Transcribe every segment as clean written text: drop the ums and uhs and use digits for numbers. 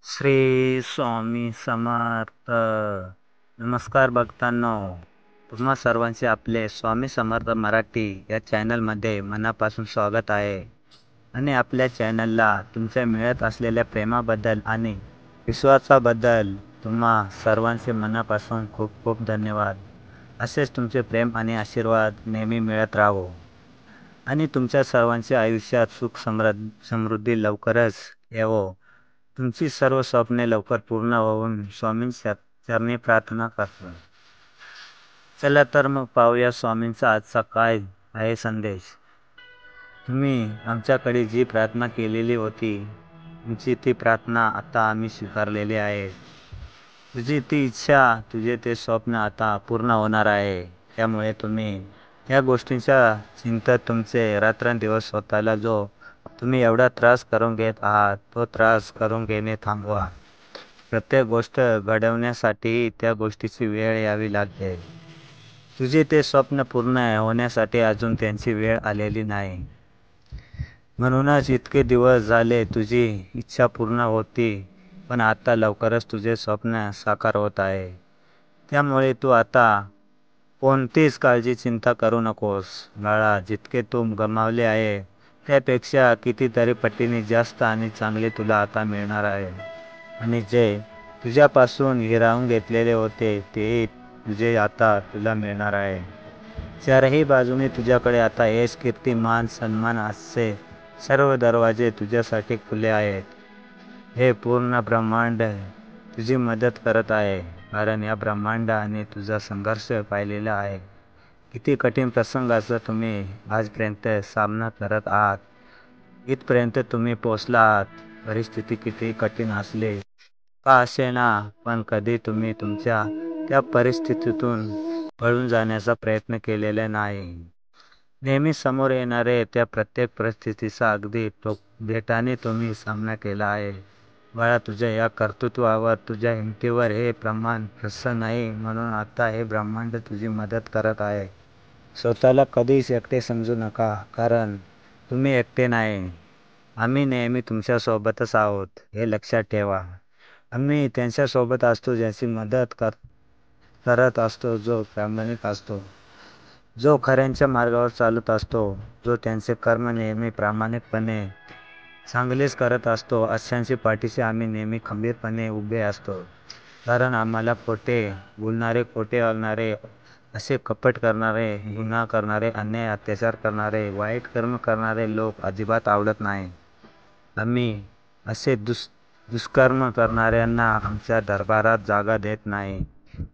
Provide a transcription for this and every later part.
श्री स्वामी समर्थ. नमस्कार भक्तांनो, तुम्हा सर्वांचे आपले स्वामी समर्थ मराठी या चॅनलमध्ये मनापासून स्वागत आहे. आणि आपल्या चॅनलला तुमच्या मिळत असलेल्या प्रेमाबद्दल आणि विश्वासाबद्दल तुम्हा सर्वांचे मनापासून खूप खूप धन्यवाद. असेच तुमचे प्रेम आणि आशीर्वाद नेहमी मिळत राहो आणि तुमच्या सर्वांच्या आयुष्यात सुख समृद्धी लवकरच यावो. तुमची सर्व स्वप्ने लवकर पूर्ण होऊन स्वामींच्या चरणी प्रार्थना करतो. चला तर मग पाहूया स्वामींचा आजचा काय आहे संदेश. तुम्ही आमच्याकडे जी प्रार्थना केलेली होती, तुमची ती प्रार्थना आता आम्ही स्वीकारलेली आहे. तुझी ती इच्छा, तुझे ते स्वप्न आता पूर्ण होणार आहे. त्यामुळे तुम्ही या गोष्टींच्या चिंतेत तुमचे रात्रंदिवस स्वतःला जो तुम्ही एवढा त्रास करून घेत आहात, तो त्रास करून घेणे थांबवा. प्रत्येक गोष्ट घडवण्यासाठी त्या गोष्टीची वेळ यावी लागते. तुझे ते स्वप्न पूर्ण होण्यासाठी अजून त्यांची वेळ आलेली नाही. म्हणूनच इतके दिवस झाले तुझी इच्छा पूर्ण होती, पण आता लवकरच तुझे स्वप्न साकार होत आहे. त्यामुळे तू आता कोणतीच काळजी चिंता करू नकोस. बाळा, जितके तू गमावले आहे त्यापेक्षा कितीतरी पटीने जास्त आणि चांगले तुला आता मिळणार आहे. आणि जे तुझ्यापासून हिरावून घेतलेले होते तेही तुझे आता तुला मिळणार आहे. चारही बाजूने तुझ्याकडे आता यश, कीर्ती, मान, सन्मान असे सर्व दरवाजे तुझ्यासाठी खुले आहेत. हे पूर्ण ब्रह्मांड तुझी मदत करत आहे, कारण या ब्रह्मांडाने तुझा संघर्ष पाहिलेला आहे. किती कठीण प्रसंगाचा तुम्ही आजपर्यंत सामना करत आहात, इथपर्यंत तुम्ही पोचला आहात. परिस्थिती किती कठीण असले का असेना, पण कधी तुम्ही तुमच्या त्या परिस्थितीतून पळून जाण्याचा प्रयत्न केलेला नाही. नेहमी समोर येणारे त्या प्रत्येक परिस्थितीचा अगदी बेटाने तुम्ही सामना केला आहे. बाळा, तुझ्या या कर्तृत्वावर, तुझ्या हिमतीवर हे ब्रह्मांड प्रसन्न नाही, म्हणून आता हे ब्रह्मांड तुझी मदत करत आहे. स्वतःला कधीच एकटे समजू नका, कारण तुम्ही एकटे नाही. आम्ही नेहमी तुमच्यासोबतच आहोत, हे लक्षात ठेवा. आम्ही त्यांच्यासोबत असतो ज्याची मदत करत असतो, जो प्रामाणिक असतो, जो खऱ्यांच्या मार्गावर चालत असतो, जो त्यांचे कर्म नेहमी प्रामाणिकपणे चांगलेच करत असतो. अशांची पाठीशी आम्ही नेहमी खंबीरपणे उभे असतो. कारण आम्हाला खोटे बोलणारे, खोटे बोलणारे, असे कपट करणारे, गुन्हा करणारे, अन्याय अत्याचार करणारे, वाईट कर्म करणारे लोक अजिबात आवडत नाही. आम्ही असे दुष्कर्म करणाऱ्यांना आमच्या दरबारात जागा देत नाही.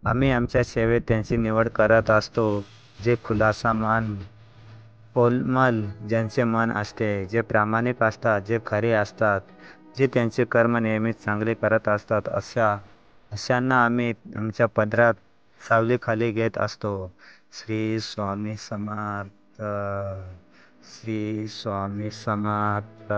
आम्ही आमच्या सेवेत त्यांची निवड करत असतो, जे खुलासा मन, कोमल ज्यांचे मन असते, जे प्रामाणिक असतात, जे खरे असतात, जे त्यांचे कर्म नेहमीच चांगले करत असतात, अशांना आम्ही आमच्या पदरात सावलीखाली घेत असतो. श्री स्वामी समर्थ. श्री स्वामी समर्थ.